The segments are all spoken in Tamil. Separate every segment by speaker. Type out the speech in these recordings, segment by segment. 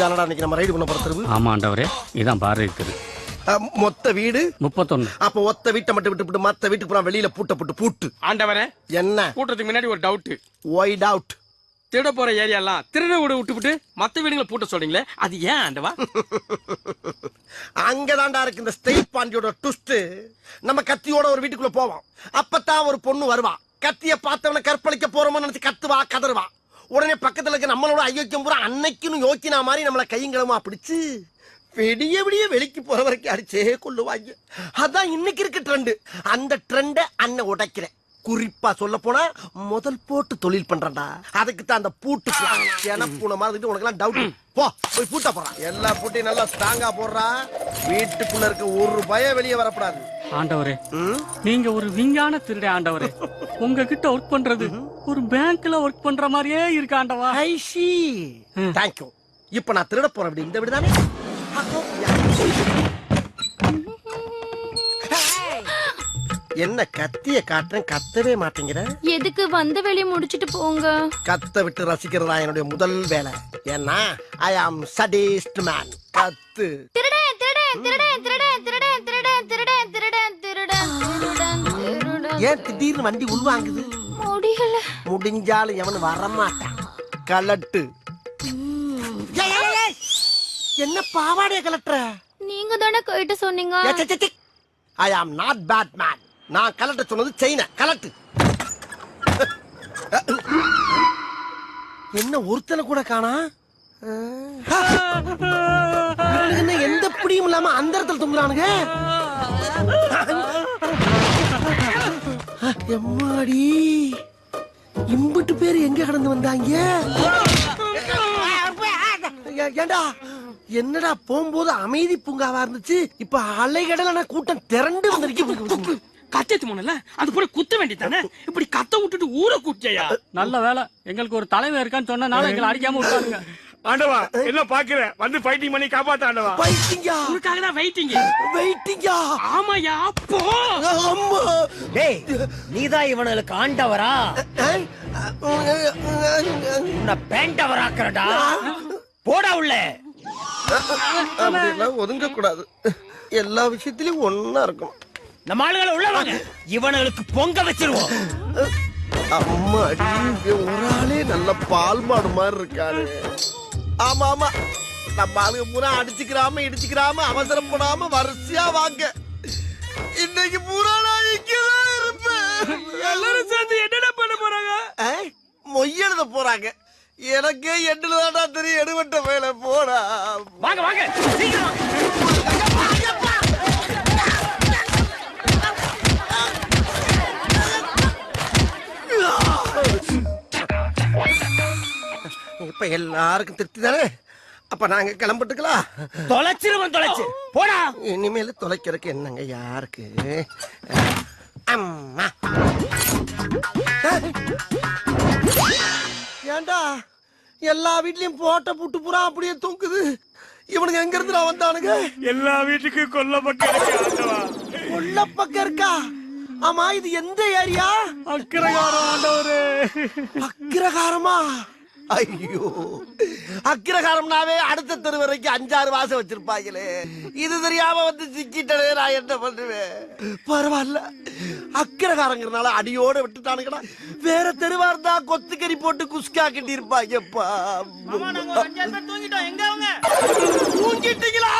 Speaker 1: இதானடா இன்னைக்கு நம்ம ரைடு பண்ண போற தெருவு?
Speaker 2: ஆமா ஆண்டவரே, இதான் பாரு இருக்குது.
Speaker 1: மொத்த வீடு
Speaker 2: 31.
Speaker 1: அப்ப ஒத்த வீட்டை மட்டும் விட்டு மத்த வீட்டுக்கு போனா வெளியில பூட்டு.
Speaker 3: ஆண்டவரே,
Speaker 1: என்ன
Speaker 3: கூட்டத்துக்கு முன்னாடி ஒரு டவுட்.
Speaker 1: White out.
Speaker 3: திருட போற ஏரியா எல்லாம் திருட விட்டு மத்த வீடுகளை பூட்ட சொல்றீங்களே, அது ஏன் ஆண்டவா?
Speaker 1: அங்கதான்டா இருக்கு இந்த ஸ்டேட் பாண்டியோட ட்விஸ்ட். நம்ம கத்தியோட ஒரு வீட்டுக்குள்ள போவோம். அப்பதான் ஒரு பொண்ணு வருவா. கத்திய பார்த்தவன கற்பழிக்க போறோம்னு நினைச்சு கத்துவா, கதறுவா. உடனே பக்கத்துல இருக்க நம்மளோட ஐயோக்கியம் பூரா அன்னைக்குன்னு யோக்கினா மாதிரி நம்மள கையங்களமா பிடிச்சு விடிய விடிய வெளிக்கு போற வரைக்கும் அடிச்சே கொள்ளுவாங்க. அதான் இன்னைக்கு இருக்க ட்ரெண்ட். அந்த ட்ரெண்ட அண்ணன் உடைக்கிறேன். குறிப்பா சொல்ல போனா முதல் போட்டு தொழில் பண்றா. அதுக்கு தான் அந்த பூட்டு பூனை மாதிரி உனக்கு எல்லாம் டவுட். போ போய் பூட்டா போறான். எல்லா பூட்டையும் நல்லா ஸ்ட்ராங்கா போடுறா. வீட்டுக்குள்ள இருக்க ஒரு பயம் வெளியே வரப்படாது.
Speaker 2: ஆண்டவரே, நீங்க ஒரு விஞ்ஞான திருட ஆண்டவரே. உங்ககிட்ட ஒர்க் பண்றது ஒரு பேங்க்ல ஒர்க் பண்ற மாதிரியே இருக்கு ஆண்டவா.
Speaker 1: ஐ சி. தேங்க்யூ. இப்ப நான் திருட போறேன். இந்த வீடு தானே? என்ன கத்திய காட்டுறேன், கத்தவே மாட்டேங்கிற?
Speaker 4: எதுக்கு வந்த வேலையை முடிச்சிட்டு போங்க.
Speaker 1: கத்த விட்டு ரசிக்கிறதா என்னுடைய முதல் வேலை. ஏன்னா ஐ ஆம் சடிஸ்ட் மேன். கத்து.
Speaker 4: திருடன் திருடன் திருடன் திருடன் திருடன் திருடன் திருடன் திருடன் திருடன் திருடன் திருடன்.
Speaker 1: ஏன் திடீர்னு வண்டி உள்வாங்குது?
Speaker 4: முடியல.
Speaker 1: முடிஞ்சாலும் எவன் வரமாட்டான். கலட்டு. என்ன பாவாடைய கலட்டுற?
Speaker 4: நீங்க தானே கைட்ட சொன்னீங்க.
Speaker 1: ஐ ஆம் நாட் பேட் மேன். நான் கலட்ட சொன்னது செயின கலட்டு. என்ன ஒருத்தனை கூட காணா? என்ன எந்த பிடியும் இல்லாம அந்த இடத்துல தொங்குறானுங்க. எம்மாடி, இம்புட்டு பேரு எங்க கடந்து வந்தாங்க? ஏண்டா என்னடா போகும்போது அமைதி பூங்காவா இருந்துச்சு, இப்ப அலைகடலான கூட்டம் திரண்டு வந்திருக்கு.
Speaker 3: கத்தத்து முன்னல அது போல குத்த வேண்டியதானே. இப்படி கத்த விட்டுட்டு ஊரை கூட்டியா?
Speaker 2: நல்ல வேலை, எங்களுக்கு ஒரு தலைவர் இருக்கான்னு சொன்னனால எங்களை அடிக்காம விட்டாருங்க.
Speaker 3: ஆண்டவா, என்ன பாக்குற? வந்து ஃபைட்டிங் பண்ணி காப்பாத்த ஆண்டவா.
Speaker 1: ஃபைட்டிங்கா?
Speaker 3: உனக்காக தான் வெயிட்டிங்.
Speaker 1: வெயிட்டிங்கா?
Speaker 3: ஆமாயா. போ.
Speaker 1: அம்மா,
Speaker 5: டேய், நீதான் இவனுக்கு ஆண்டவரா? உன்னை பேண்டவராக்குறடா. போடா உள்ள.
Speaker 1: அப்படியெல்லாம் ஒதுங்க கூடாது. எல்லா விஷயத்திலயும் ஒன்னா இருக்கும்.
Speaker 5: நம்ம ஆளுகளை உள்ள வாங்க. இவனுக்கு பொங்க வச்சிருவோம்.
Speaker 1: அம்மா, ஒரு ஆளே நல்ல பால் மாடு மாதிரி இருக்காரு. ஆமா ஆமா, நம்ம ஆளுங்க பூரா அடிச்சுக்கிறாம இடிச்சுக்கிறாம அவசரம் போடாம வரிசையா வாங்க. இன்னைக்கு பூரா நான் இங்கதான் இருப்பேன்.
Speaker 3: எல்லாரும் சேர்ந்து என்னடா பண்ண போறாங்க?
Speaker 1: மொய் எழுத போறாங்க. எனக்கே எட்டுலதான்டா தெரியும். எடுவட்ட வேலை போடா.
Speaker 5: வாங்க வாங்க, சீக்கிரம் வாங்க.
Speaker 1: இப்ப எல்லாருக்கும் திருப்தி தானே? அப்ப நாங்க கிளம்பிட்டுக்கலாம்.
Speaker 5: தொலைச்சிருவன், தொலைச்சு போடா.
Speaker 1: இனிமேல தொலைக்கிறதுக்கு என்னங்க யாருக்கு? அம்மா, ஏண்டா எல்லா வீட்லயும் போட்ட புட்டு புறா அப்படியே தூக்குது. இவனுக்கு எங்க இருந்து வந்தானுங்க?
Speaker 3: எல்லா வீட்டுக்கும் கொல்ல பக்கம் இருக்கு ஆண்டவா.
Speaker 1: கொல்ல பக்கம் இருக்கா? ஆமா, இது எந்த ஏரியா?
Speaker 2: அக்கிரகாரம் ஆண்டவரே.
Speaker 1: அக்கிரகாரமா? ஐயோ, அக்கிரகாரம்னாவே அடுத்த தெரு வரைக்கும் 5-6 வாசம் வச்சிருப்பாங்களே. இது தெரியாம வந்து சிக்கிட்டே நான் என்ன பண்ணுவேன்? பரவாயில்ல, அக்கிரகாரங்கிறனால அடியோட விட்டுட்டானுங்கடா. வேற தெருவா இருந்தா கொத்துக்கறி போட்டு குஸ்கா கட்டி இருப்பாங்கப்பா. தூங்கிட்டீங்களா?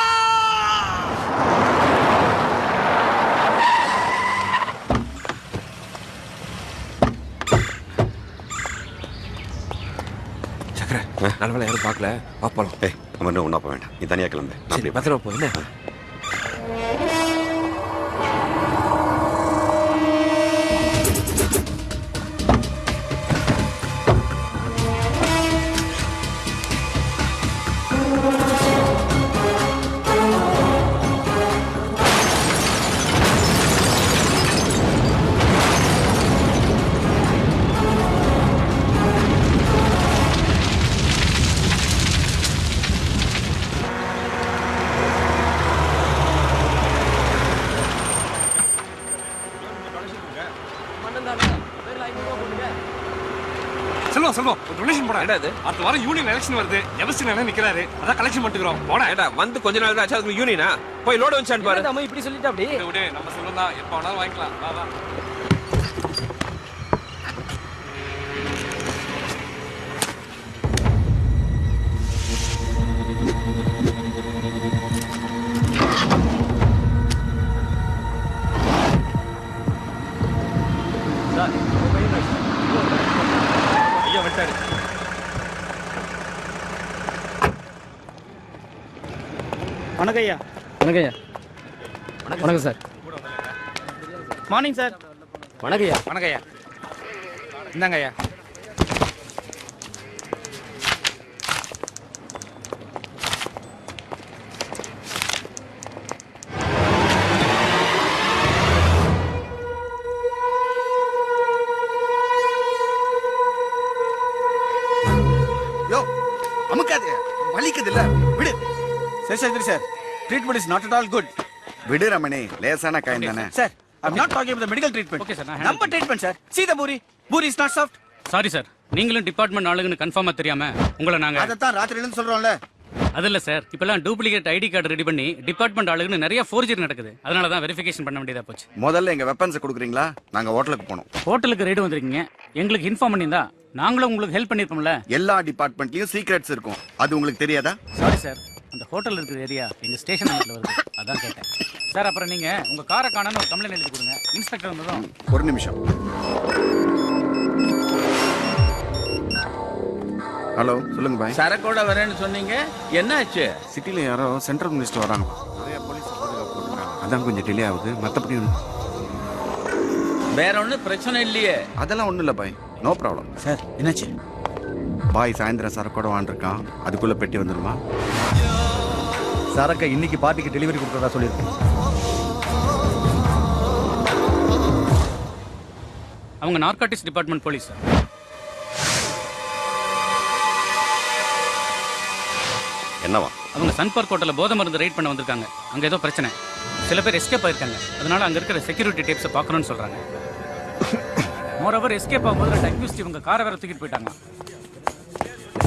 Speaker 6: நல்ல யாரும் பார்க்கல. பாப்போம். நம்ம ஒன்றா போக வேண்டாம். நீ தனியாக கிளம்பு.
Speaker 7: சரி, பத்திரமா போ. என்ன செல்வம் செல்வம் ஒரு டொனேஷன் போட.
Speaker 6: என்னது?
Speaker 7: அடுத்த வாரம் யூனியன் எலெக்ஷன் வருது. எவசி என்ன நிக்கிறாரு, அதான் கலெக்ஷன் பண்ணிக்கிறோம். போட.
Speaker 6: ஏடா வந்து கொஞ்ச நாள் தான் ஆச்சு, அதுக்கு யூனியனா போய் லோடு வந்துச்சான்னு பாரு.
Speaker 3: நம்ம இப்படி சொல்லிட்டு அப்படி
Speaker 7: விடு, விடு, நம்ம செல்வம் தான், எப்ப வேணாலும் வாங்கிக்கலாம். வா, வா.
Speaker 6: ஐயா வந்துட்டாரு.
Speaker 5: வணக்கம் ஐயா.
Speaker 3: வணக்கம் ஐயா. வணக்கம் சார்.
Speaker 5: Morning sir.
Speaker 3: வணக்கம் ஐயா.
Speaker 5: வணக்கம் ஐயா. இந்தாங்க ஐயா.
Speaker 8: யோ அமுக்காதே, வலிக்குது இல்ல, விடு.
Speaker 5: சரி sir. Treatment is not at all good.
Speaker 8: விடு ரமணி, லேசான காயம் தானே.
Speaker 5: Sir, I'm not talking about the medical treatment.
Speaker 2: Okay, sir, நான்
Speaker 5: நம்ம treatment sir. See the puri. Puri is not soft.
Speaker 2: Sorry sir, நீங்களும் டிபார்ட்மெண்ட் ஆளுங்கன்னு கன்ஃபார்மா தெரியாம உங்களை நாங்க
Speaker 8: அதத்தான் ராத்திரில இருந்து சொல்றோம்ல.
Speaker 2: அது இல்ல சார், இப்பெல்லாம் டூப்ளிகேட் ஐடி கார்டு ரெடி பண்ணி டிபார்ட்மெண்ட் ஆளுங்கன்னு நிறைய ஃபோர்ஜரி நடக்குது. அதனால தான் வெரிஃபிகேஷன் பண்ண வேண்டியதா போச்சு.
Speaker 8: முதல்ல எங்க வெப்பன்ஸ் கொடுக்குறீங்களா? நாங்க ஹோட்டலுக்கு போனோம்.
Speaker 2: ஹோட்டலுக்கு ரைடு வந்திருக்கீங்க, எங்களுக்கு இன்ஃபார்ம் பண்ணியிருந்தா நாங்களும் உங்களுக்கு ஹெல்ப் பண்ணிருப்போம்ல.
Speaker 8: எல்லா டிபார்ட்மெண்ட்லயும் சீக்ரெட்ஸ் இருக்கும், அது உங்களுக்கு தெரியாதா?
Speaker 2: சாரி சார், அந்த ஹோட்டல் இருக்கிற ஏரியா எங்க ஸ்டேஷன் வருது, அதான் கேட்டேன். சார் அப்புறம் நீங்க உங்க காரை காணான்னு ஒரு கம்ப்ளைண்ட் எழுதி கொடுங்க. இன்ஸ்பெக்டர் வந்ததும்.
Speaker 8: ஒரு நிமிஷம். ஹலோ, சொல்லுங்க பாய்.
Speaker 5: சரக்கோட வரேன்னு சொன்னீங்க, என்னாச்சு?
Speaker 8: சிட்டில யாரோ சென்ட்ரல் மினிஸ்டர் வராங்க. நிறைய போலீஸ் பாதுகாப்பு கொடுக்குறாங்க. அதான் கொஞ்சம் டிலே ஆகுது, மத்தபடி
Speaker 5: வேற ஒன்றும் பிரச்சனை இல்லையே.
Speaker 8: அதெல்லாம் ஒண்ணும் இல்ல பாய், நோ ப்ராப்ளம்.
Speaker 5: சார் என்னாச்சு?
Speaker 8: பாய் சாயந்தரம் சரக்கோட வாண்டிருக்கான், அதுக்குள்ள பெட்டி வந்துருமா?
Speaker 9: சரக்கை இன்னைக்கு பார்ட்டிக்கு டெலிவரி கொடுத்ததா சொல்லியிருக்கேன்.
Speaker 2: அவங்க நார்காட்டிக்ஸ் டிபார்ட்மெண்ட் போலீஸ் சார்.
Speaker 6: என்னவா?
Speaker 2: அவங்க சன் பார்க் ஹோட்டலில் போதை மருந்து ரைட் பண்ண வந்திருக்காங்க. அங்கே ஏதோ பிரச்சனை, சில பேர் எஸ்கேப் ஆயிருக்காங்க. அதனால அங்கே இருக்கிற செக்யூரிட்டி டேப்ஸை பார்க்கணும்னு சொல்கிறாங்க. மோரோவர் எஸ்கேப் ஆகும்போது ரெண்டு அக்யூஸ்ட் இவங்க காரை வேற தூக்கிட்டு போயிட்டாங்க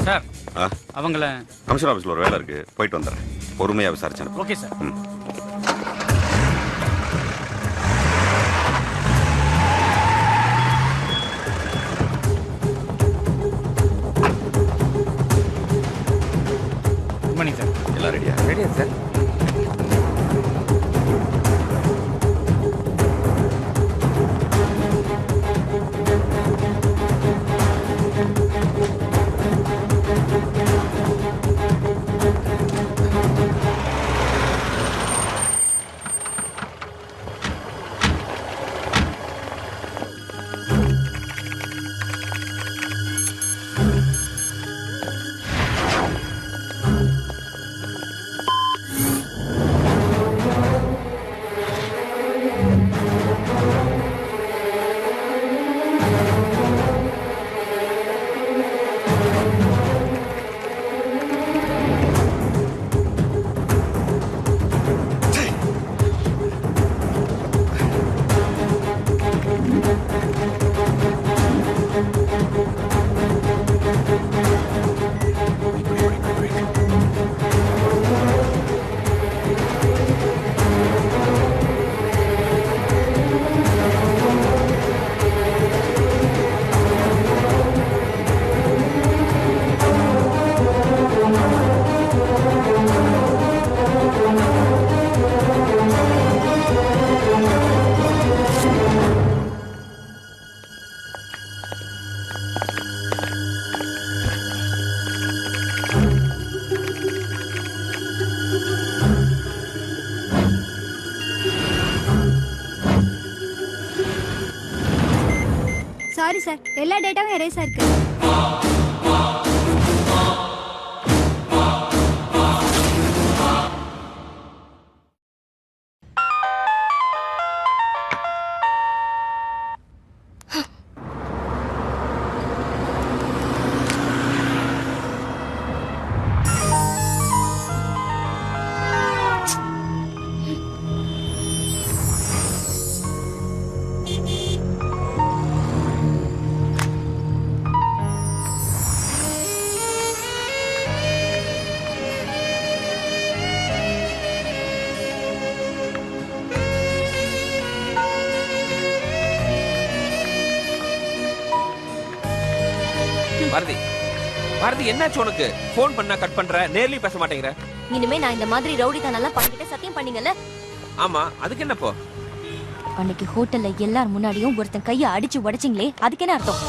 Speaker 2: சார். அவங்கள
Speaker 6: கமிஷனர் ஆஃபீஸில் ஒரு வேலை இருக்கு, போயிட்டு வந்துடுறேன். பொறுமையாக விசாரிச்சேன்.
Speaker 2: Okay sir. Good morning sir.
Speaker 6: எல்லாம் ரெடியா?
Speaker 9: ரெடியா சார்?
Speaker 4: சாரி சார், எல்லா டேட்டாவும் எரேஸ் இருக்கு.
Speaker 6: பாரதி பாரதி என்னாச்சு உனக்கு? போன் பண்ணா கட் பண்ற, நேர்லயும் பேச மாட்டேங்கிற.
Speaker 4: இனிமே நான் இந்த மாதிரி ரவுடி தானெல்லாம் பண்ணிக்கிட்டு சத்தியம் பண்ணீங்கல்ல?
Speaker 6: ஆமா, அதுக்கு என்னப்போ?
Speaker 4: அன்னைக்கு ஹோட்டல்ல எல்லார் முன்னாடியும் ஒருத்தன் கைய அடிச்சு உடைச்சிங்களே, அதுக்கு என்ன அர்த்தம்?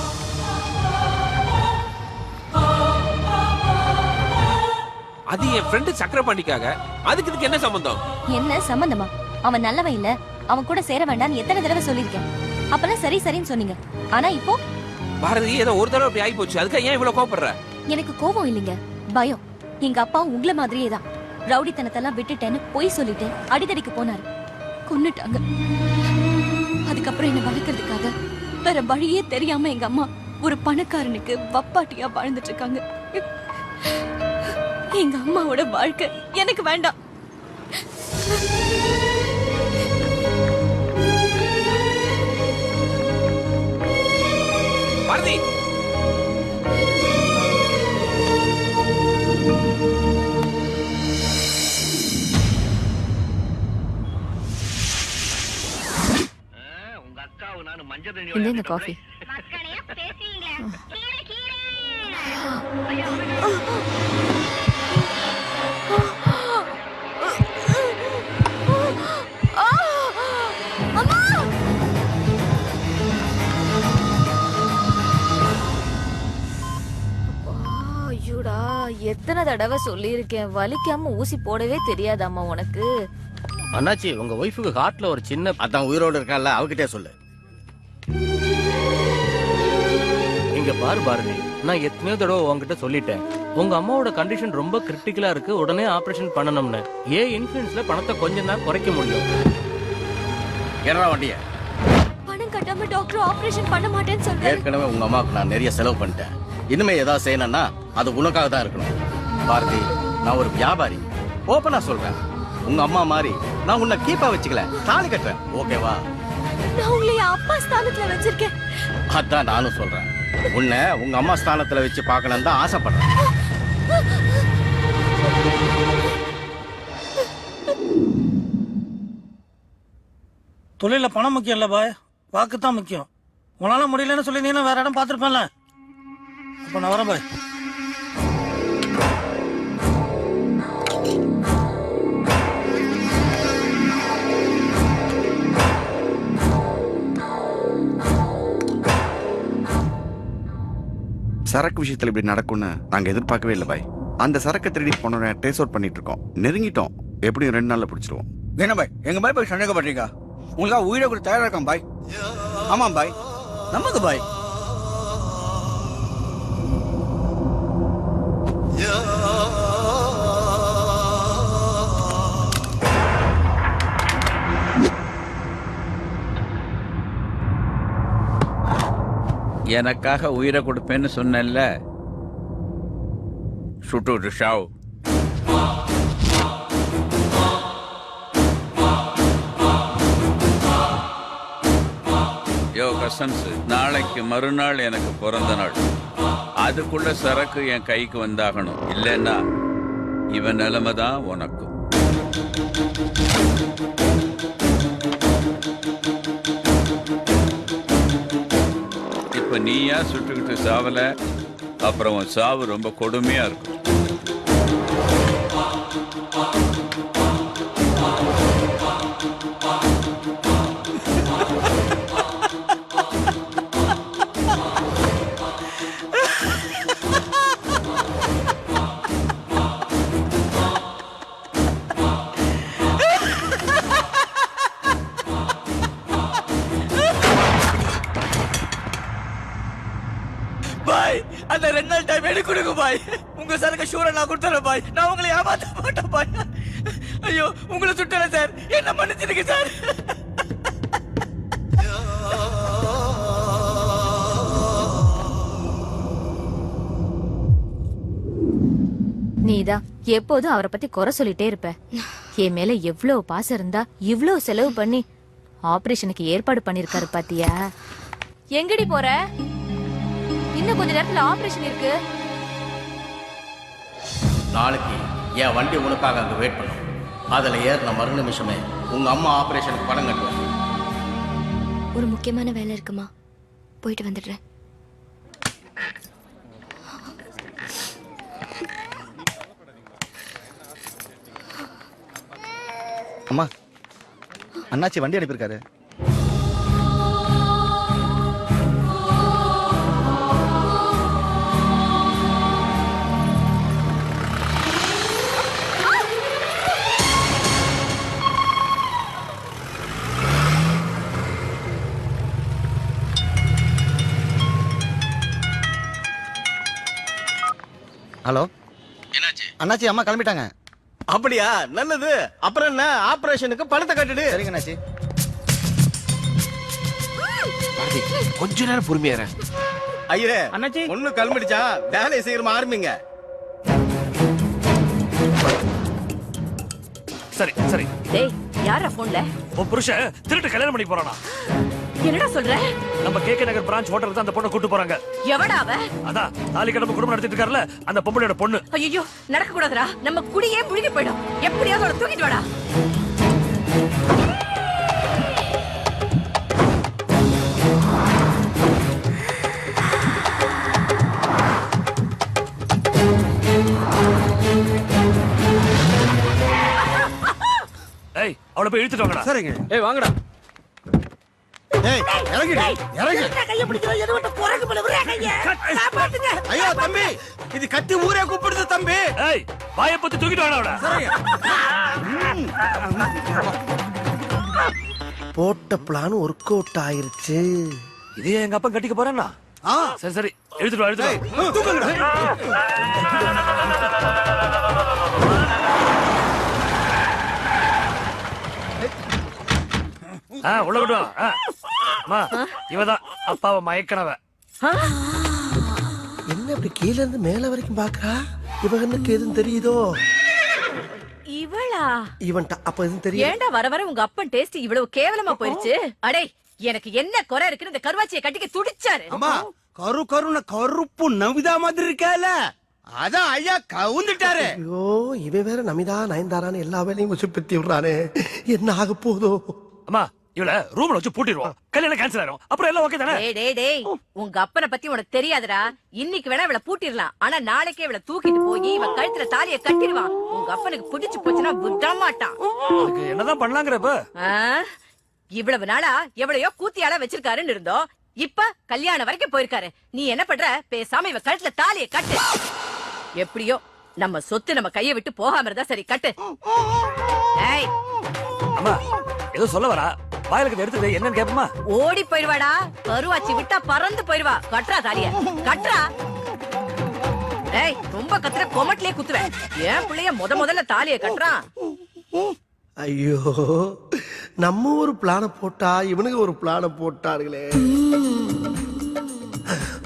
Speaker 6: அது என் ஃப்ரெண்டு சக்கரபாண்டிக்காக. அதுக்கு இதுக்கு என்ன சம்பந்தம்?
Speaker 4: என்ன சம்பந்தமா? அவன் நல்லவன் இல்ல, அவன் கூட சேர வேண்டாம்னு எத்தனை தடவை சொல்லிருக்கேன். அப்பெல்லாம் சரி சரின்னு சொன்னீங்க. ஆனா இப்போ
Speaker 6: பாரதி ஏதோ ஒரு தடவை அப்படி ஆகி போச்சு, அதுக்கு ஏன் இவ்வளவு கோபப்படுற?
Speaker 4: எனக்கு கோபம் இல்லைங்க, பயம். எங்க அப்பா உங்கள மாதிரியே தான் ரவுடித்தனத்தெல்லாம் விட்டுட்டேன்னு பொய் சொல்லிட்டு அடிதடிக்கு போனாரு. கொன்னுட்டாங்க. அதுக்கப்புறம் என்ன வளர்க்கறதுக்காக வேற வழியே தெரியாம எங்க அம்மா ஒரு பணக்காரனுக்கு வப்பாட்டியா வாழ்ந்துட்டு இருக்காங்க. எங்க அம்மாவோட வாழ்க்கை எனக்கு வேண்டாம்.
Speaker 6: பாரதி
Speaker 4: இந்த காஃபி. ஐயோடா, எத்தனை தடவை சொல்லியிருக்கேன், வலிக்காம ஊசி போடவே தெரியாதாம்மா உனக்கு?
Speaker 1: அண்ணாச்சி, உங்க ஒய்ஃபுக்கு ஹார்ட்ல ஒரு சின்ன, அதான் உயிரோடு இருக்கான்ல, அவகிட்டே சொல்லு.
Speaker 10: இங்க பாரு பாரதி, நான் எத்தனையோ தடவை உங்ககிட்ட சொல்லிட்டேன், உங்க அம்மாவோட கண்டிஷன் ரொம்ப கிரிட்டிக்கலா இருக்கு, உடனே ஆபரேஷன் பண்ணணும்னு. ஏன் இன்சூரன்ஸ்ல பணத்தை கொஞ்சம் தான் குறைக்க முடியும்.
Speaker 1: என்னடா வண்டிய?
Speaker 4: பணம் கட்டாம டாக்டர் ஆபரேஷன் பண்ண மாட்டேன்னு சொல்றாரு.
Speaker 1: ஏற்கனவே உங்க அம்மாவுக்கு நான் நிறைய செலவு பண்ணிட்டேன். இனிமே ஏதாவது செய்யணும்னா அது உனக்காக தான் இருக்கணும். பாரதி, நான் ஒரு வியாபாரி, ஓப்பனா சொல்றேன். உங்க அம்மா மாதிரி நான் உன்னை கீப்பா வச்சுக்கல, தாலி கட்டுறேன். ஓகேவா?
Speaker 4: நான் உங்களை அப்பா ஸ்தானத்துல வச்சிருக்கேன்.
Speaker 1: அதான் நானும் சொல்றேன், உன்னை உங்க அம்மா ஸ்தானத்துல வச்சு பார்க்கணும் தான் ஆசைப்படுறேன்.
Speaker 5: தொழில பணம் முக்கியம் இல்ல பாய், வாக்கு தான் முக்கியம். உன்னால முடியலன்னு சொல்லி நீ வேற இடம் பார்த்திருப்பேன்ல. அப்ப நான் வரேன் பாய்.
Speaker 8: சரக்கு விஷயத்துல இப்படி நடக்கும்னு நாங்க எதிர்பார்க்கவே இல்லை பாய். அந்த சரக்கை திருடி போனோட ட்ரேஸ் அவுட் பண்ணிட்டு இருக்கோம். நெருங்கிட்டோம், எப்படியும் 2 நாள்ல பிடிச்சிருவோம்.
Speaker 9: என்ன பாய், எங்க பாய் போய் சந்தேகப்படுறீங்க? உங்களுக்காக உயிரை கூட தயாரா இருக்கான் பாய். ஆமாம் பாய், நமக்கு பாய்.
Speaker 11: எனக்காக உயிரை கொடுப்பேன்னு சொன்னேன்ல, சுட்டு ஷாவ். யோ கசன்ஸ், நாளைக்கு மறுநாள் எனக்கு பிறந்த நாள். அதுக்குள்ள சரக்கு என் கைக்கு வந்தாகணும், இல்லைன்னா இவன் நிலைமை தான் உனக்கு. இப்ப நீயா சுட்டுக்கிட்டு சாவல, அப்புறம் உன் சாவு ரொம்ப கொடுமையா இருக்கும்.
Speaker 5: பாய், அந்த 2 நாள் டைம் எனக்கு கொடுங்க பாய். உங்க சரக்கு ஷூரை நான் கொடுத்துறேன் பாய். நான் உங்களை ஏமாத்த மாட்டேன் பாய். ஐயோ, உங்களை சுட்டல சார், என்ன மன்னிச்சிருங்க சார்.
Speaker 4: நீதான் எப்போதும் அவரை பத்தி குறை சொல்லிட்டே இருப்ப. என் மேல எவ்வளவு பாசம் இருந்தா இவ்வளவு செலவு பண்ணி ஆபரேஷனுக்கு ஏற்பாடு பண்ணிருக்காரு பாத்தியா? எங்கடி போற? இன்னும் கொஞ்ச நேரத்துல ஆபரேஷன் இருக்கு.
Speaker 1: நாளைக்கு என் வண்டி உனக்காக அங்க வெயிட் பண்ணும். அதுல ஏறின மறு நிமிஷமே உங்க அம்மா ஆபரேஷனுக்கு பணம் கட்டுவேன்.
Speaker 4: ஒரு முக்கியமான வேலை இருக்குமா, போயிட்டு வந்துடுறேன்.
Speaker 9: அம்மா அண்ணாச்சி வண்டி அனுப்பியிருக்காரு. ஹலோ அண்ணாச்சி அம்மா கிளம்பிட்டாங்க.
Speaker 1: அப்படியா? நல்லது. அப்புறம் என்ன, ஆபரேஷனுக்கு பணத்தை கட்டுடு.
Speaker 9: சரிங்க அண்ணாச்சி.
Speaker 5: கொஞ்ச நேரம் பொறுமையார.
Speaker 1: ஐயரே
Speaker 3: அண்ணாச்சி
Speaker 1: ஒண்ணு கிளம்பிடுச்சா? வேலையை சீக்கிரமா ஆரம்பிங்க.
Speaker 7: சரி சரி.
Speaker 4: டேய் யாரா போன்ல?
Speaker 7: உன் புருஷன் திருட்டு கல்யாணம் பண்ணி போறானா?
Speaker 4: என்னடா சொல்ற?
Speaker 7: நம்ம கேகே நகர் பிரான்ச் ஹோட்டலுக்கு தான் அந்த பொண்ணை கூட்டு போறாங்க.
Speaker 4: எவடா அவ?
Speaker 7: அதான் தாலி கடமை குடும்பம் நடத்திட்டு இருக்காருல்ல அந்த பொம்பளையோட பொண்ணு.
Speaker 4: ஐயோ நடக்க கூடாதுடா. நம்ம குடியே முழுகி போயிடும். எப்படியாவது அவளை தூக்கிட்டு வாடா.
Speaker 7: ஏய் அவளை போய் இழுத்துட்டு வாங்கடா.
Speaker 1: சரிங்க.
Speaker 3: ஏய் வாங்கடா.
Speaker 1: ஏய் இறங்கிடு, இறங்கு.
Speaker 5: கைய பிடிக்கிறோம் எது மட்டும் குறைக்கு போல ஒரே கைய காப்பாத்துங்க.
Speaker 1: ஐயோ தம்பி, இது கத்தி ஊரே கூப்பிடுது தம்பி.
Speaker 7: ஏய் வாயை பத்தி தூக்கிட்டு வாடா அவளை.
Speaker 1: போட்ட பிளான் ஒர்க் அவுட் ஆயிருச்சு.
Speaker 7: இதே எங்க அப்பா கட்டிக்க போறேன்னா? சரி சரி எடுத்துட்டு வா எடுத்துட்டு வா. உள்ள கொண்டு வா. அம்மா இவதான் அப்பாவை மயக்கனவ.
Speaker 1: என்ன இப்படி கீழ இருந்து மேல வரைக்கும் பாக்குறா? இவனுக்கு எதுவும் தெரியுதோ?
Speaker 4: இவளா?
Speaker 1: இவன்ட்ட அப்ப எதுவும் தெரியும்?
Speaker 4: ஏன்டா வர வர உங்க அப்பன் டேஸ்ட் இவ்வளவு கேவலமா போயிருச்சு? அடே எனக்கு என்ன குறை இருக்குன்னு இந்த கருவாச்சியை கட்டிக்க துடிச்சாரு.
Speaker 9: அம்மா கரு கருன கருப்பு நவிதா மாதிரி இருக்கால, அதான் ஐயா கவுந்துட்டாரு.
Speaker 1: ஐயோ இவன் வேற நமிதா நயன்தாரான்னு எல்லா வேலையும் உசுப்பத்தி விடுறானே, என்ன ஆக போதோ?
Speaker 7: அம்மா இவள ரூம்ல வச்சு பூட்டிடுவோம். கல்யாணம் கேன்சல் ஆயிரும். அப்புறம் எல்லாம் ஓகே தானே?
Speaker 4: டேய் உங்க அப்பனை பத்தி உனக்கு தெரியாதுடா. இன்னைக்கு வேணா இவளை பூட்டிடலாம், ஆனா நாளைக்கே இவளை தூக்கிட்டு போய் இவ கழுத்துல தாலியை கட்டிடுவான். உங்க அப்பனுக்கு பிடிச்சு போச்சுன்னா விட மாட்டான்.
Speaker 7: அதுக்கு என்னதான் பண்ணலாங்கிறப்ப?
Speaker 4: இவ்வளவு நாளா எவ்வளையோ கூத்தியால வச்சிருக்காருன்னு இருந்தோம். இப்ப கல்யாணம் வரைக்கும் போயிருக்காரு. நீ என்ன பண்ற? பேசாம இவ கழுத்துல தாலியை கட்டு. எப்படியோ நம்ம சொத்து நம்ம கைய விட்டு போகாம இருந்தா சரி, கட்டு. ஏய்
Speaker 7: அம்மா ஏதோ சொல்ல வரா, வாயிலுக்கு எடுத்து என்னன்னு கேப்பமா?
Speaker 4: ஓடி போயிடுவாடா. கருவாச்சி விட்டா பறந்து போயிடுவா. கட்டுறா தாலிய, கட்டுறா. ஏய் ரொம்ப கத்துற கொமட்லயே குத்துவேன். ஏன் பிள்ளைய முதல்ல தாலிய கட்டுறான்.
Speaker 1: ஐயோ நம்ம ஒரு பிளான போட்டா இவனுக்கு ஒரு பிளான போட்டார்களே.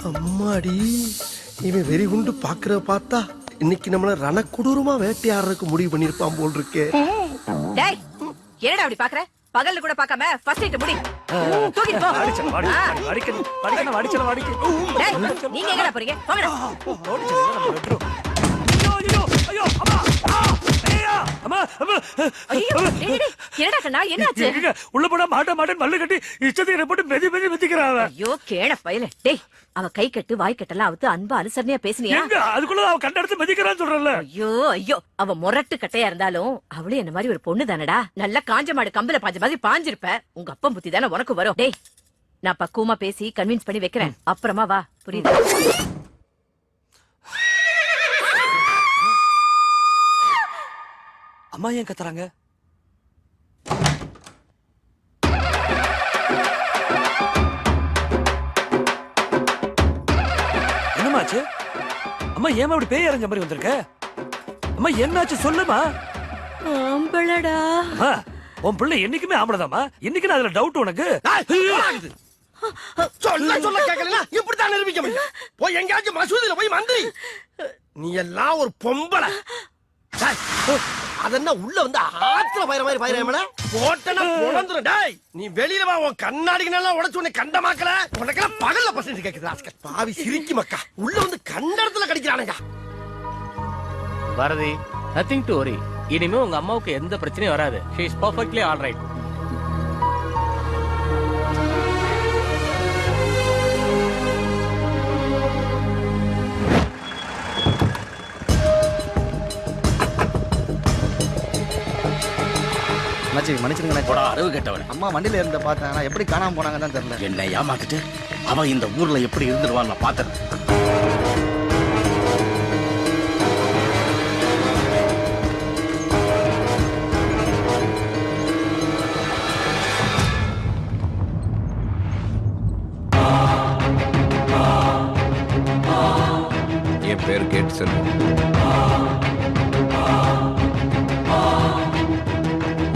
Speaker 1: அம்மாடி, இவன் வெறி குண்டு பாக்குற பார்த்தா இன்னைக்கு நம்மள ரணக்குடூரமா வேட்டையாடுறதுக்கு முடிவு பண்ணிருப்பான் போல் இருக்கே.
Speaker 4: டேய் என்னடா அப்படி பாக்குற? பகல்ல கூட பார்க்காம ஃபர்ஸ்ட் நைட் முடி. தூக்கிட்டு போ.
Speaker 7: அடிச்சல வாடி அடிக்கணும் அடிக்கணும் அடிச்சல வாடிக்கு.
Speaker 4: டேய் நீங்க எங்கடா போறீங்க? போங்கடா.
Speaker 7: ஓடிச்சல நம்ம வெட்றோம். ஐயோ ஐயோ அம்மா ஐயா அம்மா அம்மா.
Speaker 4: ஐயோ டேய் என்னடா கண்ணா என்னாச்சு?
Speaker 7: உள்ள போடா மாட்டேன் மல்லு கட்டி இஷ்டத்துக்கு என்ன போட்டு மெதி மிதிக்கறாவ.
Speaker 4: ஐயோ கேட பையல. டேய் அவ கை கட்டு வாய் கட்டலாம் அவுத்து அன்பா அனுசரணையா பேசுனியா?
Speaker 7: எங்க அதுக்குள்ள அவ கண்ட எடுத்து மிதிக்கறான்னு சொல்றல.
Speaker 4: ஐயோ அவ முரட்டு கட்டையா இருந்தாலும் அவளே என்ன மாதிரி ஒரு பொண்ணு தானடா. நல்ல காஞ்ச மாடு கம்பல பாஞ்ச மாதிரி பாஞ்சிருப்ப. உங்க அப்பா புத்தி தானே உனக்கு வரும். டேய் நான் பக்குவமா பேசி கன்வின்ஸ் பண்ணி வைக்கிறேன். அப்புறமா வா, புரியுது?
Speaker 7: அம்மா ஏன் கத்துறாங்க? என்னமாச்சு? அம்மா ஏமா இப்படி பேய் அரைஞ்ச மாதிரி வந்திருக்க? அம்மா என்னாச்சு சொல்லுமா?
Speaker 4: ஆம்பளடா.
Speaker 7: அம்மா உன் பிள்ளை என்னைக்குமே ஆம்பளதாம்மா. இன்னைக்கு அதுல டவுட் உனக்கு?
Speaker 1: சொல்ல கேட்கல இப்படித்தான் நிரூபிக்க முடியும். போய் எங்கேயாச்சும் மசூதியில போய் மந்திரி. நீ எல்லாம் ஒரு பொம்பளை. அதென்ன உள்ள வந்து ஆத்துல பயிர மாதிரி பயிரமல போட்டனா பொளந்துரும். டேய் நீ வெளியில வா, உன் கண்ணாடிக்கு நல்லா உடைச்சு உன்னை கண்டமாக்கல. உனக்கெல்லாம் பகல்ல பசங்க கேக்குது. பாவி சிரிக்கி மக்கா, உள்ள வந்து கண்ட இடத்துல கடிக்கிறானுங்க.
Speaker 10: Bharathi nothing to worry. இனிமே உங்க அம்மாவுக்கு எந்த பிரச்சனையும் வராது. She is perfectly all right.
Speaker 5: அண்ணாச்சி மன்னிச்சிருங்க
Speaker 9: போடா அறிவு கேட்டவன். அம்மா வண்டியில இருந்த பார்த்தேன், நான் எப்படி காணாம போனாங்க தான் தெரியல.
Speaker 5: என்னை ஏமாத்திட்டு அவன் இந்த ஊர்ல எப்படி இருந்துருவான்னு நான் பார்த்தேன்.
Speaker 6: என் பேர் கேட் செல்வம்.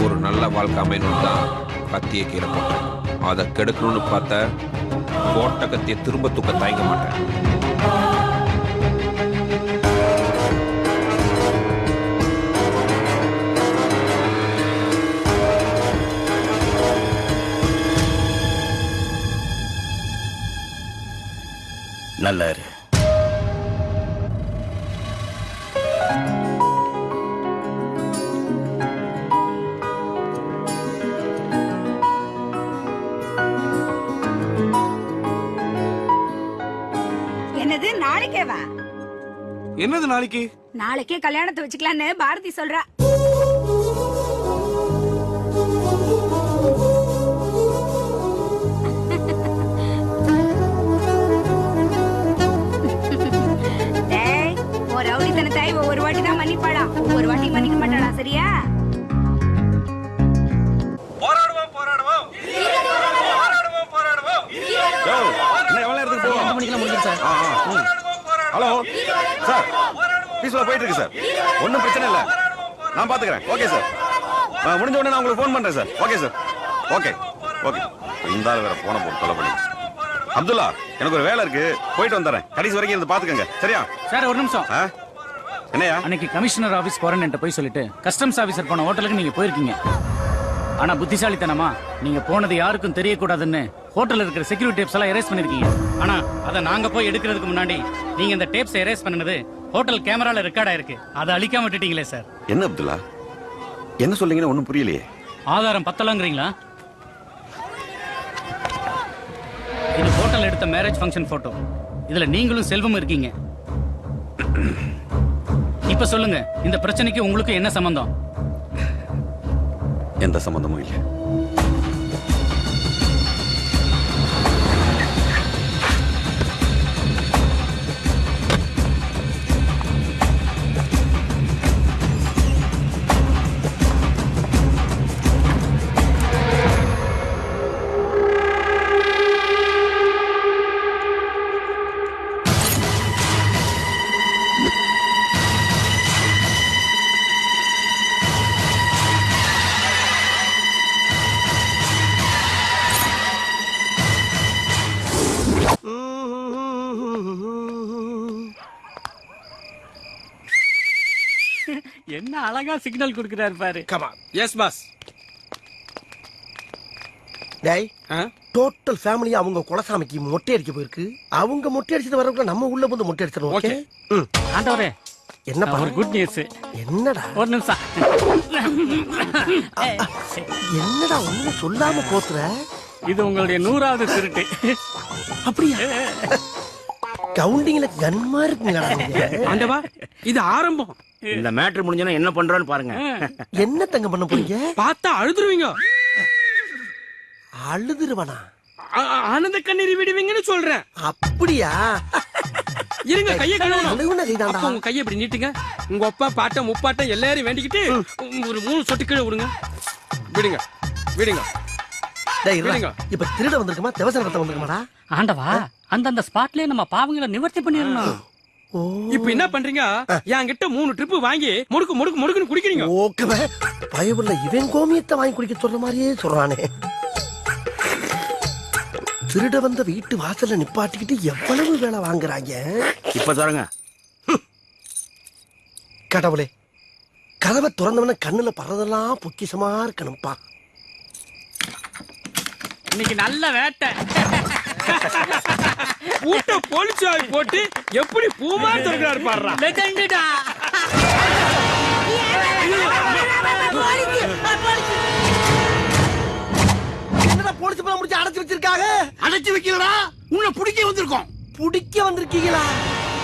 Speaker 6: ஒரு நல்ல வாழ்க்கை அமையணும் தான் கத்தியை கீழே போட்டேன். அதை கெடுக்கணும்னு பார்த்த போட்ட கத்தியை திரும்ப தூக்க தயங்க மாட்டேன்.
Speaker 5: நல்லா இரு.
Speaker 12: என்னது நாளைக்கேவா?
Speaker 7: என்னது நாளைக்கு?
Speaker 12: நாளைக்கே கல்யாணத்தை வச்சுக்கலான்னு பாரதி சொல்றா. டேய், ஒரு ரவுடித்தனத்தை ஒவ்வொரு வாட்டி தான் மன்னிப்பாளா, ஒவ்வொரு வாட்டி மன்னிக்க மாட்டாளா, சரியா?
Speaker 7: போராடுவோம் போராடுவோம் போராடுவோம் போராடுவோம்.
Speaker 8: என்ன எவ்வளவு நேரத்துக்கு போவோம்?
Speaker 5: 2 மணிக்கெல்லாம் முடிஞ்சிடும் சார்.
Speaker 8: ஹலோ சார், பீஸ்ஃபுல்லா போயிட்டு இருக்கு சார். ஒன்றும் பிரச்சனை இல்லை, நான் பாத்துக்கிறேன். ஓகே சார், முடிஞ்ச உடனே நான் உங்களுக்கு ஃபோன் பண்றேன் sir. Okay sir. Okay okay. இந்த ஆள் வேற போன போட்டு தொலை பண்ணி. அப்துல்லா, எனக்கு ஒரு வேலை இருக்கு, போயிட்டு வந்துடுறேன். கடைசி வரைக்கும் இருந்து பாத்துக்கங்க, சரியா?
Speaker 2: சார் ஒரு நிமிஷம்.
Speaker 8: என்னையா?
Speaker 2: அன்னைக்கு கமிஷனர் ஆபீஸ் போறேன்னு போய் சொல்லிட்டு கஸ்டம்ஸ் ஆபீசர் போன ஹோட்டலுக்கு நீங்க போயிருக்கீங்க. ஆனா புத்திசாலித்தனமா நீங்க போனது யாருக்கும் தெரியக்கூடாதுன்னு ஹோட்டல்ல இருக்கிற செக்யூரிட்டி டேப்ஸ் எல்லாம் எரேஸ் பண்ணிருக்கீங்க. ஆனா அதை நாங்க போய் எடுக்கிறதுக்கு முன்னாடி நீங்க இந்த டேப்ஸ் எரேஸ் பண்ணது ஹோட்டல் கேமரால ரெக்கார்ட் ஆயிருக்கு. அதை அழிக்காம விட்டுட்டீங்களே சார்.
Speaker 8: என்ன அப்துல்லா, என்ன சொல்றீங்கன்னு ஒன்றும் புரியலையே.
Speaker 2: ஆதாரம் பத்தலாங்கிறீங்களா? இது ஹோட்டல் எடுத்த மேரேஜ் ஃபங்க்ஷன் போட்டோ. இதுல நீங்களும் செல்வம் இருக்கீங்க. இப்ப சொல்லுங்க, இந்த பிரச்சனைக்கு உங்களுக்கு என்ன சம்பந்தம்?
Speaker 8: எந்த சம்பந்தமும் இல்லை.
Speaker 2: என்ன அழகா சிக்னல் கொடுக்கிறாரு பாரு.
Speaker 1: கமான்.
Speaker 3: Yes boss.
Speaker 1: டேய், டோட்டல் ஃபேமிலி அவங்க குலசாமிக்கு மொட்டை அடிக்க போயிருக்கு. அவங்க மொட்டை அடிச்சிட்டு வரக்குள்ள நம்ம உள்ள வந்து மொட்டை அடிச்சிடணும். ஓகே.
Speaker 2: ஆண்டவரே,
Speaker 1: என்ன
Speaker 2: ஒரு குட் நியூஸ்.
Speaker 1: என்னடா?
Speaker 2: ஒரு நிமிஷம்.
Speaker 1: என்னடா ஒண்ணு சொல்லாம போத்துற?
Speaker 2: இது உங்களுடைய 100வது திருட்டு.
Speaker 1: அப்படியா? கவுண்டிங்ல கன்மா இருக்குங்களா?
Speaker 3: ஆண்டவா, இது ஆரம்பம்.
Speaker 5: இந்த மேட்ரு முடிஞ்சனா என்ன பண்றோன்னு பாருங்க.
Speaker 1: என்ன தங்க பண்ண போறீங்க?
Speaker 3: பார்த்தா அழுதுருவீங்க.
Speaker 1: அழுதுருவனா?
Speaker 3: ஆனந்த கண்ணீர் விடுவீங்கன்னு சொல்றேன்.
Speaker 1: அப்படியா?
Speaker 3: இருங்க, கையை கழுவணும்.
Speaker 1: கழுவுனதுதான்டா.
Speaker 3: உங்க கையை இப்படி நீட்டுங்க. உங்க அப்பா பாட்டம் முப்பாட்டம் எல்லாரும் வேண்டிக்கிட்டு ஒரு 3 சொட்டு கீழே விடுங்க. விடுங்க விடுங்க.
Speaker 1: டேய் இருங்க. இப்ப திருட வந்திருக்குமா, தேவசன ரத்தம் வந்திருக்குமாடா?
Speaker 2: ஆண்டவா, அந்தந்த ஸ்பாட்லயே நம்ம பாவங்களை நிவர்த்தி பண்ணிரணும்.
Speaker 3: இப்ப என்ன பண்றீங்க? என்கிட்ட 3 ட்ரிப் வாங்கி முடுக்கு முடுக்கு முடுக்குன்னு குடிக்கிறீங்க.
Speaker 1: ஓகே. பயவுள்ள இவன் கோமியத்தை வாங்கி குடிக்க சொல்ற மாதிரியே சொல்றானே. திருட வந்த வீட்டு வாசல்ல நிப்பாட்டிக்கிட்டு எவ்வளவு வேலை வாங்குறாங்க.
Speaker 5: இப்ப தரங்க.
Speaker 1: கடவுளே, கதவை திறந்தவன கண்ணுல பறதெல்லாம் பொக்கிஷமா இருக்கணும்பா.
Speaker 2: இன்னைக்கு நல்ல வேட்டை.
Speaker 3: ஊட்ட போலீஸாய் போட்டு எப்படி பூமா திறக்கிறாரு பாடுறா.
Speaker 2: லெஜெண்டடா.
Speaker 1: என்னடா போலீஸ் பணம் முடிச்சு அடைச்சு வச்சிருக்காங்க?
Speaker 5: அடைச்சு வைக்கலடா, உன்னை பிடிக்க வந்திருக்கோம்.
Speaker 1: பிடிக்க வந்திருக்கீங்களா?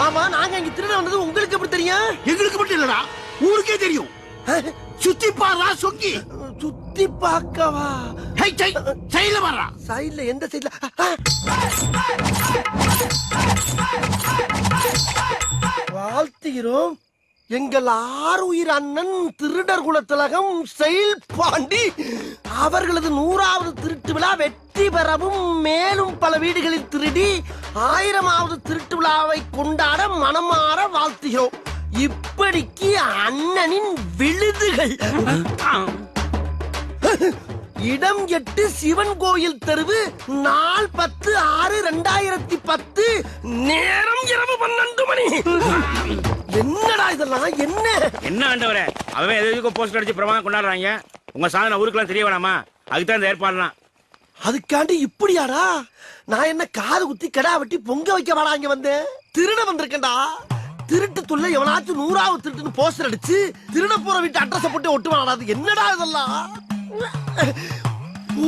Speaker 1: ஆமா, நாங்க இங்க திருட வந்தது உங்களுக்கு எப்படி தெரியும்?
Speaker 5: எங்களுக்கு மட்டும் இல்லடா, ஊருக்கே தெரியும். சுத்தி பாரா சொக்கி.
Speaker 1: சுத்தி பார்க்கவா?
Speaker 5: சைடுல வர்றா.
Speaker 1: சைடுல எந்த சைடுல? வாழ்த்துகிறோம் எங்கள் ஆருயிர் அண்ணன் திருடர் குலத்திலகம் செயல் பாண்டி அவர்களது 100வது திருட்டு விழா வெற்றி பெறவும் மேலும் பல வீடுகளில் திருடி 1000வது திருட்டு விழாவை கொண்டாட மனமாற வாழ்த்துகிறோம். இப்படிக்கு அண்ணனின் விழுதுகள். இடம் 8 சிவன் கோயில் தெருவு, நாள் 10/6/2010, நேரம் இரவு 12 மணி. என்னடா இதெல்லாம்?
Speaker 5: என்ன ஆண்டவரே, அவன் எதுக்கு போஸ்டர் அடிச்சு பிரமாதம் கொண்டாடுறாங்க. உங்க சாதனை ஊருக்குலாம் தெரிய வேணாமா? அதுக்குதான் இந்த ஏற்பாடுலாம்.
Speaker 1: அதுக்காண்டி இப்படியாடா? நான் என்ன காது குத்தி கடா வெட்டி பொங்க வைக்க வாடா இங்க வந்தேன்? திருட வந்திருக்கேன்டா. திருட்டு துள்ள எவனாச்சும் 100வது திருட்டுன்னு போஸ்டர் அடிச்சு திருட போற வீட்டு அட்ரஸ் போட்டு ஒட்டுவாடா. அது என்னடா இதெல்லாம்?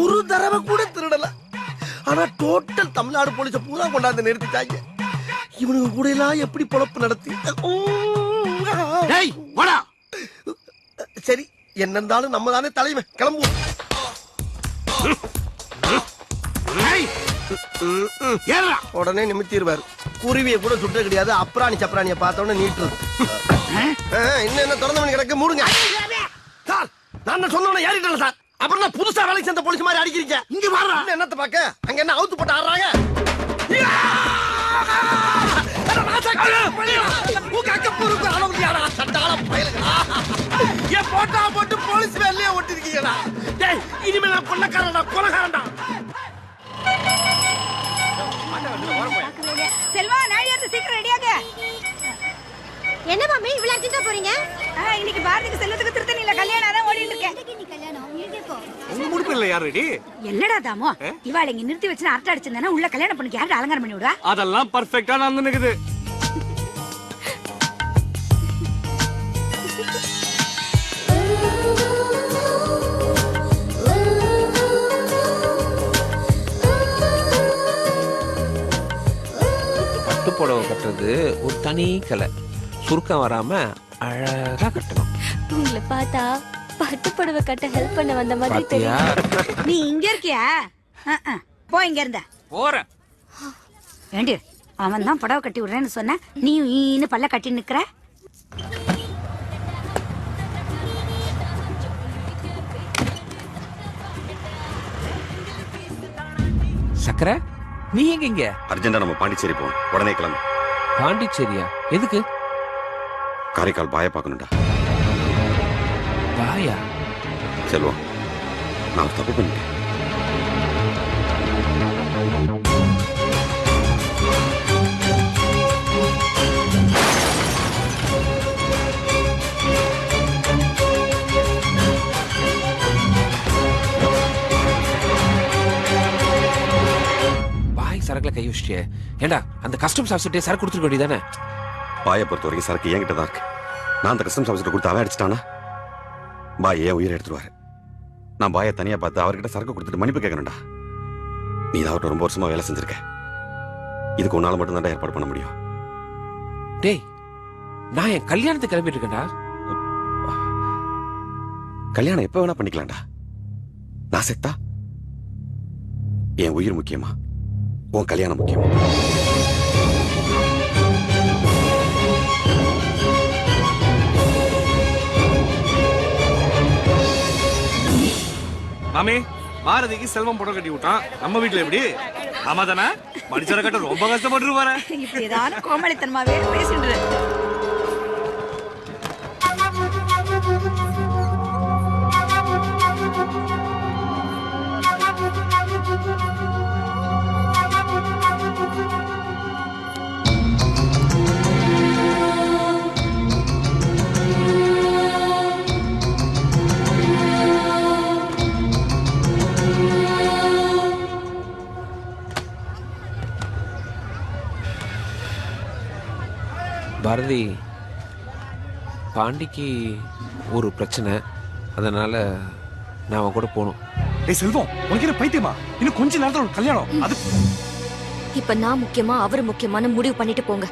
Speaker 1: ஒரு தடவை கூட திருடல. ஆனா டோட்டல் தமிழ்நாடு போலீஸ பூரா கொண்டாந்து நிறுத்திட்டாங்க. இவனுக்கு கூட எல்லாம் எப்படி பொழப்பு நடத்தி? சரி, என்ன இருந்தாலும் நம்ம தானே தலைமை. கிளம்புவோம். உடனே நிமித்திடுவாரு. குருவியை கூட சுட்ட கிடையாது. அப்ராணி சப்ராணியை பார்த்தோன்னு நீட்டுறது. என்ன திறந்த மணி கிடக்கு, மூடுங்க சார். நான் சொன்ன ஏறிட்டேன் சார். அப்புறம் புதுசா வேலைக்கு சேர்ந்த போலீஸ் மாதிரி அடிக்கிறீங்க. இங்க வர்றா என்னத்தை பாக்க? அங்க என்ன அவுத்து போட்டு ஆடுறாங்க? போட்டா போட்டு போலீஸ் வேலையே ஒட்டிருக்கீங்களா? இனிமே நான் கொள்ளக்காரடா, கொலகாரண்டா.
Speaker 12: செல்வா, நாளைக்கு சீக்கிரம் ரெடியாக.
Speaker 4: என்ன மாமி இவ்வளவு அர்ஜென்ட்டா போறீங்க?
Speaker 12: இன்னைக்கு பாரதிக்கு செல்வத்துக்கு திருத்தணியில கல்யாணம் தான் ஓடிட்டு இருக்கேன்.
Speaker 7: உங்க முடிப்பு இல்ல யார் ரெடி?
Speaker 12: என்னடா தாமோ, இவாள இங்க நிறுத்தி வச்சு அரட்டை அடிச்சிருந்தானே உள்ள கல்யாணம் பண்ணிக்க யாரு அலங்காரம் பண்ணி விடுவா?
Speaker 7: அதெல்லாம் பர்ஃபெக்ட்டா நடந்து நிக்குது.
Speaker 6: பட்டு புடவை கட்டுறது ஒரு தனி கலை. சுருக்கம் வராம அழகா கட்டணும்.
Speaker 4: உங்களை பார்த்தா பட்டு புடவை கட்ட ஹெல்ப் பண்ண வந்த மாதிரி தெரியும்.
Speaker 12: நீ இங்க இருக்கியா? போ இங்க இருந்த.
Speaker 3: போறேன்.
Speaker 12: ஏண்டி, அவன் தான் புடவை கட்டி விடுறேன்னு சொன்ன, நீயும் ஈன்னு பல்ல கட்டி நிக்கிற.
Speaker 6: சக்கர, நீ எங்க இங்க?
Speaker 8: அர்ஜென்டா நம்ம பாண்டிச்சேரி போகணும். உடனே கிளம்பு.
Speaker 6: பாண்டிச்சேரியா? எதுக்கு?
Speaker 8: காரைக்கால் பாய பார்க்கணும்டா.
Speaker 6: பாயா?
Speaker 8: செல்வம், நான் ஒரு தப்பு பண்ணிட்டேன்.
Speaker 6: சரக்குல கை வச்சிட்டியே. ஏண்டா அந்த கஸ்டம்ஸ் ஆஃபீஸர்ட்டே சரக்கு கொடுத்துருக்க வேண்டியதானே?
Speaker 8: பாயை பொறுத்த வரைக்கும் சரக்கு என்கிட்ட தான் இருக்கு. நான் அந்த கஸ்டம்ஸ் ஆஃபீஸர் கொடுத்து அவன் அடிச்சிட்டானா பாய் ஏன் உயிரை எடுத்துருவாரு. நான் பாயை தனியா பார்த்து அவர்கிட்ட சரக்கு கொடுத்துட்டு மன்னிப்பு கேட்கணும்டா. நீ தான் அவர்கிட்ட ரொம்ப வருஷமா வேலை செஞ்சிருக்க. இதுக்கு உன்னால மட்டும் தான் ஏற்பாடு பண்ண முடியும்.
Speaker 6: டேய், நான் என் கல்யாணத்துக்கு கிளம்பிட்டு இருக்கேன்டா.
Speaker 8: கல்யாணம் எப்ப வேணா பண்ணிக்கலாம்டா. நான் செத்தா என் உயிர் முக்கியமா, உன் கல்யாணம் முக்கியமா?
Speaker 7: மாமி, பாரதிக்கு செல்வம் புடவை கட்டி விட்டான். நம்ம வீட்டுல எப்படி? ஆமா தானே? மனுஷரை கட்ட ரொம்ப கஷ்டப்பட்டு பாரு.
Speaker 12: இப்படி ஏதாவது கோமளித்தனமாவே பேசிட்டு.
Speaker 6: பாரதி, பாண்டிக்கு ஒரு பிரச்சனை, அதனால நான் அவன் கூட போகணும்.
Speaker 7: டேய் செல்வம், உனக்கு என்ன பைத்தியமா? இன்னும் கொஞ்ச நேரத்துல ஒரு கல்யாணம். அது
Speaker 4: இப்ப நான் முக்கியமா அவர் முக்கியமான முடிவு பண்ணிட்டு போங்க.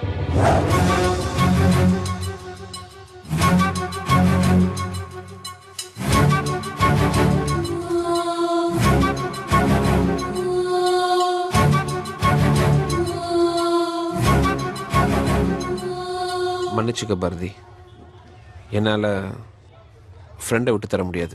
Speaker 6: மன்னிச்சுக்க பாரதி, என்னால் ஃப்ரெண்டை விட்டு தர முடியாது.